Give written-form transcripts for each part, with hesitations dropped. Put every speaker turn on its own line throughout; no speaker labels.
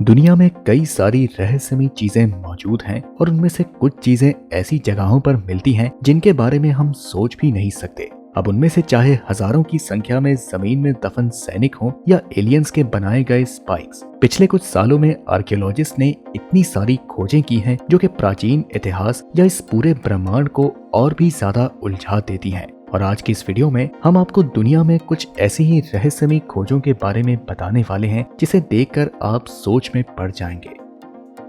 दुनिया में कई सारी रहस्यमयी चीजें मौजूद हैं और उनमें से कुछ चीजें ऐसी जगहों पर मिलती हैं जिनके बारे में हम सोच भी नहीं सकते। अब उनमें से चाहे हजारों की संख्या में जमीन में दफन सैनिक हों या एलियंस के बनाए गए स्पाइक्स, पिछले कुछ सालों में आर्कियोलॉजिस्ट ने इतनी सारी खोजें की हैं जो कि प्राचीन इतिहास या इस पूरे ब्रह्मांड को और भी ज्यादा उलझा देती हैं। और आज की इस वीडियो में हम आपको दुनिया में कुछ ऐसी ही रहस्यमयी खोजों के बारे में बताने वाले हैं जिसे देखकर आप सोच में पड़ जाएंगे।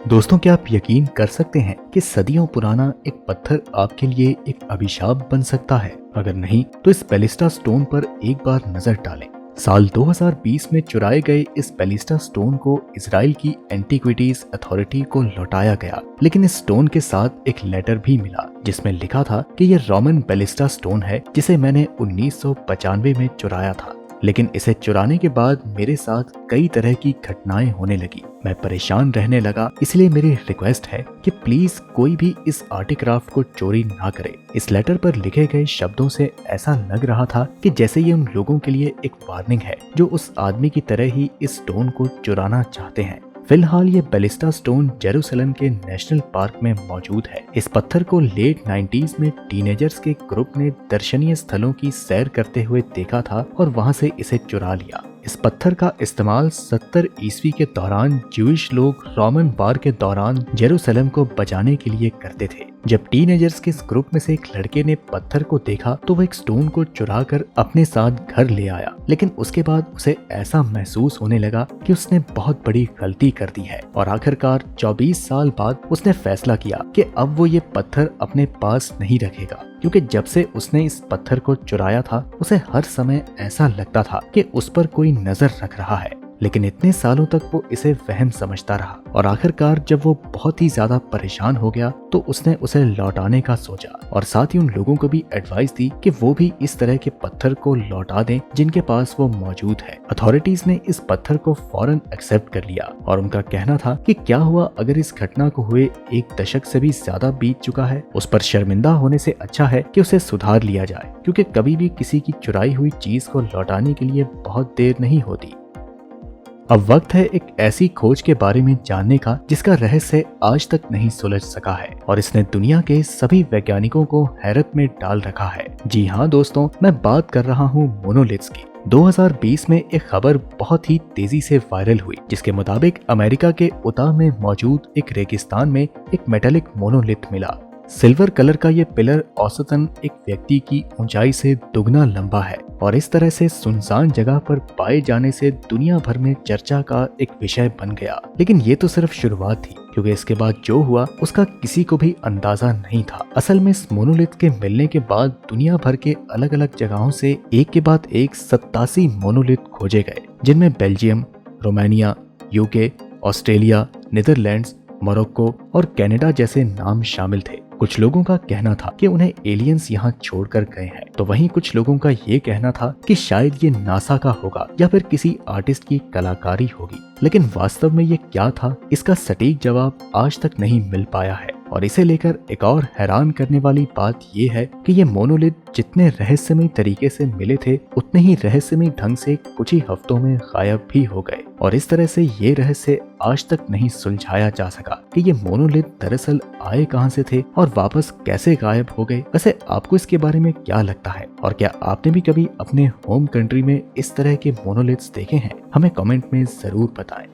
दोस्तों, क्या आप यकीन कर सकते हैं कि सदियों पुराना एक पत्थर आपके लिए एक अभिशाप बन सकता है? अगर नहीं तो इस बेलिस्टा स्टोन पर एक बार नजर डालें। साल 2020 में चुराए गए इस बेलिस्टा स्टोन को इजराइल की एंटीक्विटीज अथॉरिटी को लौटाया गया, लेकिन इस स्टोन के साथ एक लेटर भी मिला जिसमें लिखा था कि यह रोमन बेलिस्टा स्टोन है जिसे मैंने 1995 में चुराया था। लेकिन इसे चुराने के बाद मेरे साथ कई तरह की घटनाएं होने लगी। मैं परेशान रहने लगा, इसलिए मेरी रिक्वेस्ट है कि प्लीज कोई भी इस आर्टिक्राफ्ट को चोरी ना करे। इस लेटर पर लिखे गए शब्दों से ऐसा लग रहा था कि जैसे ये उन लोगों के लिए एक वार्निंग है जो उस आदमी की तरह ही इस स्टोन को चुराना चाहते हैं। फिलहाल ये बेलिस्टा स्टोन जेरूसलम के नेशनल पार्क में मौजूद है। इस पत्थर को लेट 90s में टीनेजर्स के ग्रुप ने दर्शनीय स्थलों की सैर करते हुए देखा था और वहां से इसे चुरा लिया। इस पत्थर का इस्तेमाल 70 ईस्वी के दौरान ज्यूइश लोग रोमन वार के दौरान जेरूसलम को बचाने के लिए करते थे। जब टीनेजर्स के इस ग्रुप में से एक लड़के ने पत्थर को देखा तो वह एक स्टोन को चुराकर अपने साथ घर ले आया, लेकिन उसके बाद उसे ऐसा महसूस होने लगा कि उसने बहुत बड़ी गलती कर दी है और आखिरकार 24 साल बाद उसने फैसला किया कि अब वो ये पत्थर अपने पास नहीं रखेगा, क्योंकि जब से उसने इस पत्थर को चुराया था उसे हर समय ऐसा लगता था कि उस पर कोई नजर रख रहा है। लेकिन इतने सालों तक वो इसे वहम समझता रहा और आखिरकार जब वो बहुत ही ज्यादा परेशान हो गया तो उसने उसे लौटाने का सोचा और साथ ही उन लोगों को भी एडवाइस दी कि वो भी इस तरह के पत्थर को लौटा दें जिनके पास वो मौजूद है। अथॉरिटीज ने इस पत्थर को फौरन एक्सेप्ट कर लिया और उनका कहना था कि क्या हुआ अगर इस घटना को हुए 1 दशक से भी ज्यादा बीत चुका है, उस पर शर्मिंदा होने से अच्छा है कि उसे सुधार लिया जाए, क्योंकि कभी भी किसी की चुराई हुई चीज को लौटाने के लिए बहुत देर नहीं होती। अब वक्त है एक ऐसी खोज के बारे में जानने का जिसका रहस्य आज तक नहीं सुलझ सका है और इसने दुनिया के सभी वैज्ञानिकों को हैरत में डाल रखा है। जी हाँ दोस्तों, मैं बात कर रहा हूँ मोनोलिथ्स की। 2020 में एक खबर बहुत ही तेजी से वायरल हुई जिसके मुताबिक अमेरिका के उता में मौजूद एक रेगिस्तान में एक मेटालिक मोनोलिथ मिला। सिल्वर कलर का ये पिलर औसतन एक व्यक्ति की ऊंचाई से दुगना लंबा है और इस तरह से सुनसान जगह पर पाए जाने से दुनिया भर में चर्चा का एक विषय बन गया। लेकिन ये तो सिर्फ शुरुआत थी, क्योंकि इसके बाद जो हुआ उसका किसी को भी अंदाजा नहीं था। असल में इस मोनोलिथ के मिलने के बाद दुनिया भर के अलग अलग जगहों से एक के बाद एक 87 मोनोलिथ खोजे गए, जिनमें Belgium, Romania, UK, Australia, Netherlands, Morocco और कनाडा जैसे नाम शामिल थे। कुछ लोगों का कहना था कि उन्हें एलियंस यहाँ छोड़कर गए हैं, तो वहीं कुछ लोगों का ये कहना था कि शायद ये नासा का होगा या फिर किसी आर्टिस्ट की कलाकारी होगी। लेकिन वास्तव में ये क्या था, इसका सटीक जवाब आज तक नहीं मिल पाया है। और इसे लेकर एक और हैरान करने वाली बात ये है कि ये मोनोलिथ जितने रहस्यमयी तरीके से मिले थे उतने ही रहस्यमयी ढंग से कुछ ही हफ्तों में गायब भी हो गए और इस तरह से ये रहस्य आज तक नहीं सुलझाया जा सका कि ये मोनोलिथ दरअसल आए कहां से थे और वापस कैसे गायब हो गए। वैसे आपको इसके बारे में क्या लगता है और क्या आपने भी कभी अपने होम कंट्री में इस तरह के मोनोलिथ्स देखे हैं? हमें कमेंट में जरूर बताएं।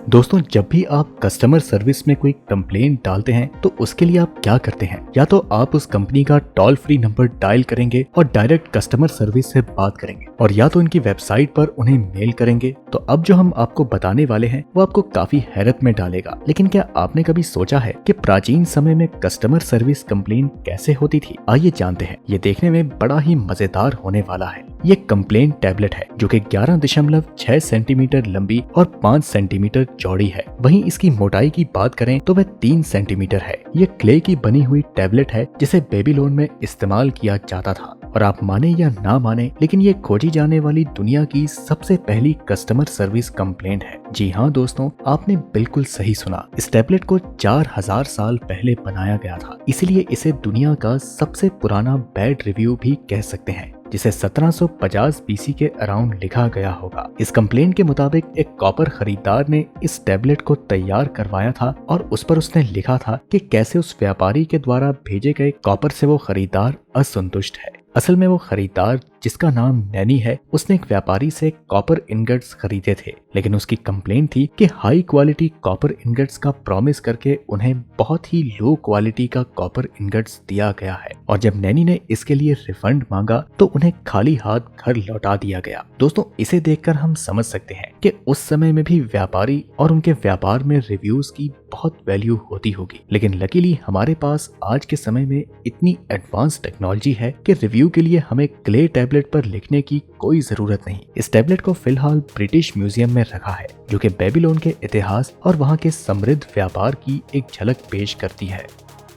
दोस्तों, जब भी आप कस्टमर सर्विस में कोई कंप्लेंट डालते हैं तो उसके लिए आप क्या करते हैं? या तो आप उस कंपनी का टोल फ्री नंबर डायल करेंगे और डायरेक्ट कस्टमर सर्विस से बात करेंगे, और या तो उनकी वेबसाइट पर उन्हें मेल करेंगे। तो अब जो हम आपको बताने वाले हैं वो आपको काफी हैरत में डालेगा। लेकिन क्या आपने कभी सोचा है कि प्राचीन समय में कस्टमर सर्विस कंप्लेंट कैसे होती थी? आइए जानते हैं। ये देखने में बड़ा ही मजेदार होने वाला है। ये कंप्लेंट टैबलेट है जो कि 11.6 सेंटीमीटर लंबी और 5 सेंटीमीटर चौड़ी है। वहीं इसकी मोटाई की बात करें तो वह 3 सेंटीमीटर है। ये क्ले की बनी हुई टैबलेट है जिसे बेबीलोन में इस्तेमाल किया जाता था। और आप माने या ना माने, लेकिन ये खोजी जाने वाली दुनिया की सबसे पहली कस्टमर सर्विस कंप्लेंट है। जी हाँ दोस्तों, आपने बिल्कुल सही सुना। इस टैबलेट को 4000 साल पहले बनाया गया था, इसलिए इसे दुनिया का सबसे पुराना बैड रिव्यू भी कह सकते हैं। जिसे 1750 बीसी के अराउंड लिखा गया होगा। इस कंप्लेंट के मुताबिक एक कॉपर खरीदार ने इस टैबलेट को तैयार करवाया था और उस पर उसने लिखा था कि कैसे उस व्यापारी के द्वारा भेजे गए कॉपर से वो खरीदार असंतुष्ट है। असल में वो खरीदार, जिसका नाम नैनी है, उसने एक व्यापारी से कॉपर इनगट्स खरीदे थे, लेकिन उसकी कंप्लेंट थी कि हाई क्वालिटी कॉपर इनगट्स का प्रॉमिस करके उन्हें बहुत ही लो क्वालिटी का कॉपर इनगट्स दिया गया है, और जब नैनी ने इसके लिए रिफंड मांगा तो उन्हें खाली हाथ घर लौटा दिया गया। दोस्तों, इसे देखकर हम समझ सकते हैं कि उस समय में भी व्यापारी और उनके व्यापार में रिव्यूज की बहुत वैल्यू होती होगी, लेकिन लकीली हमारे पास आज के समय में इतनी एडवांस टेक्नोलॉजी है कि रिव्यू के लिए हमें क्ले टैबलेट पर लिखने की कोई जरूरत नहीं। इस टैबलेट को फिलहाल ब्रिटिश म्यूजियम में रखा है, जो कि बेबीलोन के इतिहास और वहां के समृद्ध व्यापार की एक झलक पेश करती है।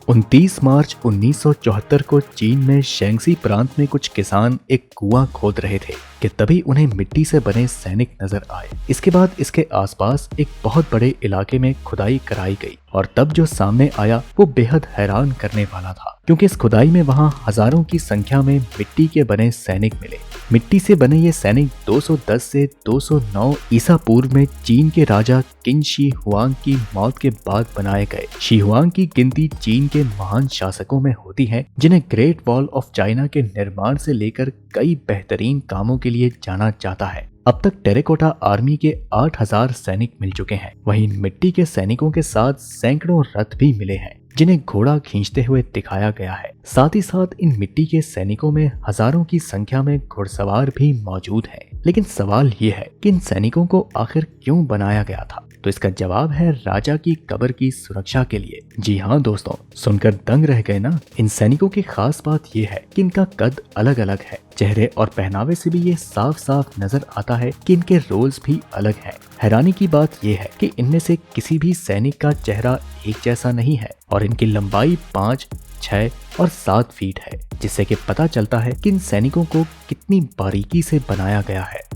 29 मार्च 1974 को चीन में शैंगसी प्रांत में कुछ किसान एक कुआं खोद रहे थे कि तभी उन्हें मिट्टी से बने सैनिक नजर आए। इसके बाद इसके आसपास एक बहुत बड़े इलाके में खुदाई कराई गई, और तब जो सामने आया वो बेहद हैरान करने वाला था, क्योंकि इस खुदाई में वहां हजारों की संख्या में मिट्टी के बने सैनिक मिले। मिट्टी से बने ये सैनिक 210 से 209 ईसा पूर्व में चीन के राजा किंग शी हुआंग की मौत के बाद बनाए गए। शी हुआंग की गिनती चीन के महान शासकों में होती है, जिन्हें ग्रेट वॉल ऑफ चाइना के निर्माण से लेकर कई बेहतरीन कामों के लिए जाना जाता है। अब तक टेराकोटा आर्मी के 8000 सैनिक मिल चुके हैं। वहीं मिट्टी के सैनिकों के साथ सैकड़ों रथ भी मिले हैं, जिन्हें घोड़ा खींचते हुए दिखाया गया है। साथ ही साथ इन मिट्टी के सैनिकों में हजारों की संख्या में घुड़सवार भी मौजूद हैं। लेकिन सवाल ये है कि इन सैनिकों को आखिर क्यों बनाया गया था? तो इसका जवाब है राजा की कब्र की सुरक्षा के लिए। जी हाँ दोस्तों, सुनकर दंग रह गए ना? इन सैनिकों की खास बात यह है कि इनका कद अलग अलग है। चेहरे और पहनावे से भी ये साफ साफ नजर आता है कि इनके रोल्स भी अलग हैं। हैरानी की बात यह है कि इनमें से किसी भी सैनिक का चेहरा एक जैसा नहीं है, और इनकी लंबाई 5, 6 और 7 फीट है, जिससे कि पता चलता है कि इन सैनिकों को कितनी बारीकी से बनाया गया है।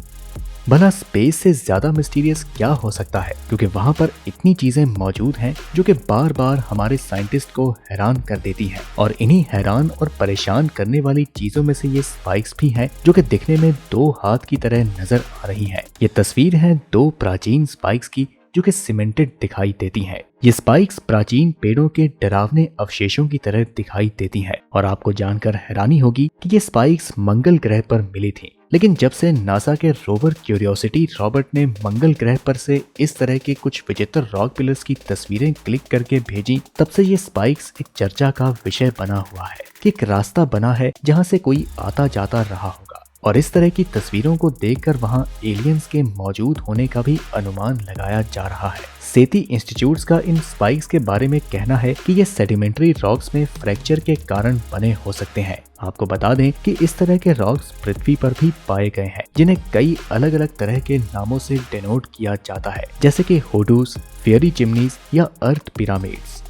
भला स्पेस से ज्यादा मिस्टीरियस क्या हो सकता है, क्योंकि वहां पर इतनी चीजें मौजूद हैं जो कि बार बार हमारे साइंटिस्ट को हैरान कर देती हैं। और इन्हीं हैरान और परेशान करने वाली चीजों में से ये स्पाइक्स भी हैं, जो कि दिखने में 2 हाथ की तरह नजर आ रही हैं। ये तस्वीर है 2 प्राचीन स्पाइक्स की, जो कि सीमेंटेड दिखाई देती हैं। ये स्पाइक्स प्राचीन पेड़ों के डरावने अवशेषों की तरह दिखाई देती हैं, और आपको जानकर हैरानी होगी कि ये स्पाइक्स मंगल ग्रह पर मिली थीं। लेकिन जब से नासा के रोवर क्यूरियोसिटी रॉबर्ट ने मंगल ग्रह पर से इस तरह के कुछ विचित्र रॉक पिलर्स की तस्वीरें क्लिक करके भेजी, तब से ये स्पाइक्स एक चर्चा का विषय बना हुआ है कि एक रास्ता बना है जहां से कोई आता जाता रहा होगा। और इस तरह की तस्वीरों को देखकर वहां एलियंस के मौजूद होने का भी अनुमान लगाया जा रहा है। सेती इंस्टीट्यूट्स का इन स्पाइक्स के बारे में कहना है कि ये सेडिमेंट्री रॉक्स में फ्रैक्चर के कारण बने हो सकते हैं। आपको बता दें कि इस तरह के रॉक्स पृथ्वी पर भी पाए गए हैं, जिन्हें कई अलग अलग तरह के नामों से डिनोट किया जाता है, जैसे कि होडूस, फेयरी चिमनीज या अर्थ पिरामिड्स।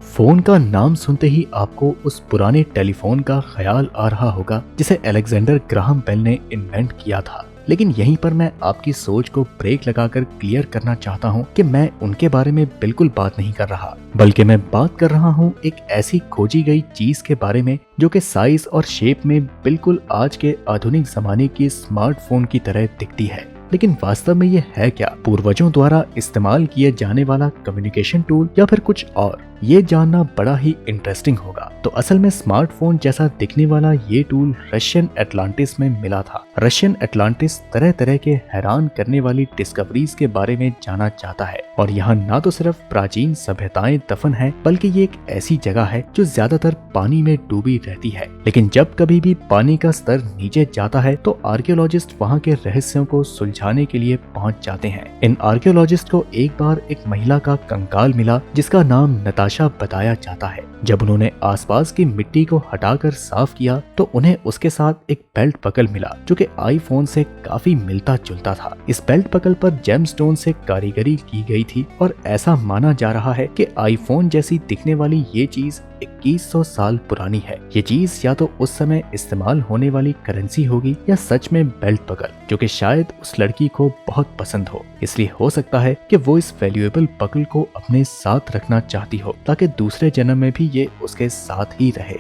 फोन का नाम सुनते ही आपको उस पुराने टेलीफोन का ख्याल आ रहा होगा जिसे अलेक्जेंडर ग्राहम बेल ने इन्वेंट किया था। लेकिन यहीं पर मैं आपकी सोच को ब्रेक लगाकर क्लियर करना चाहता हूं कि मैं उनके बारे में बिल्कुल बात नहीं कर रहा, बल्कि मैं बात कर रहा हूं एक ऐसी खोजी गई चीज के बारे में जो कि साइज और शेप में बिल्कुल आज के आधुनिक जमाने की स्मार्टफोन की तरह दिखती है। लेकिन वास्तव में ये है क्या? पूर्वजों द्वारा इस्तेमाल किए जाने वाला कम्युनिकेशन टूल या फिर कुछ और? ये जानना बड़ा ही इंटरेस्टिंग होगा। तो असल में स्मार्टफोन जैसा दिखने वाला ये टूल रशियन एटलांटिस में मिला था। रशियन एटलांटिस तरह तरह के हैरान करने वाली डिस्कवरीज के बारे में जाना जाता है, और यहाँ न तो सिर्फ प्राचीन सभ्यताएं दफन है, बल्कि ये एक ऐसी जगह है जो ज्यादातर पानी में डूबी रहती है। लेकिन जब कभी भी पानी का स्तर नीचे जाता है तो आर्कियोलॉजिस्ट वहाँ के रहस्यों को सुलझाने के लिए पहुँच जाते हैं। इन आर्कियोलॉजिस्ट को एक बार एक महिला का कंकाल मिला जिसका नाम नताशा बताया जाता है। जब उन्होंने आसपास की मिट्टी को हटाकर साफ किया तो उन्हें उसके साथ एक बेल्ट बकल मिला जो कि आईफोन से काफी मिलता जुलता था। इस बेल्ट बकल पर जेमस्टोन से कारीगरी की गई थी, और ऐसा माना जा रहा है कि आईफोन जैसी दिखने वाली ये चीज 2100 साल पुरानी है। ये चीज या तो उस समय इस्तेमाल होने वाली करेंसी होगी या सच में बेल्ट बकल, जो कि शायद उस लड़की को बहुत पसंद हो। इसलिए हो सकता है कि वो इस वैल्यूएबल बकल को अपने साथ रखना चाहती हो ताकि दूसरे जन्म में भी ये उसके साथ ही रहे।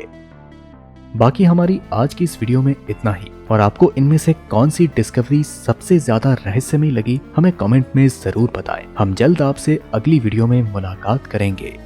बाकी हमारी आज की इस वीडियो में इतना ही, और आपको इनमें से कौन सी डिस्कवरी सबसे ज्यादा रहस्यमयी लगी हमें कमेंट में जरूर बताएं। हम जल्द आपसे अगली वीडियो में मुलाकात करेंगे।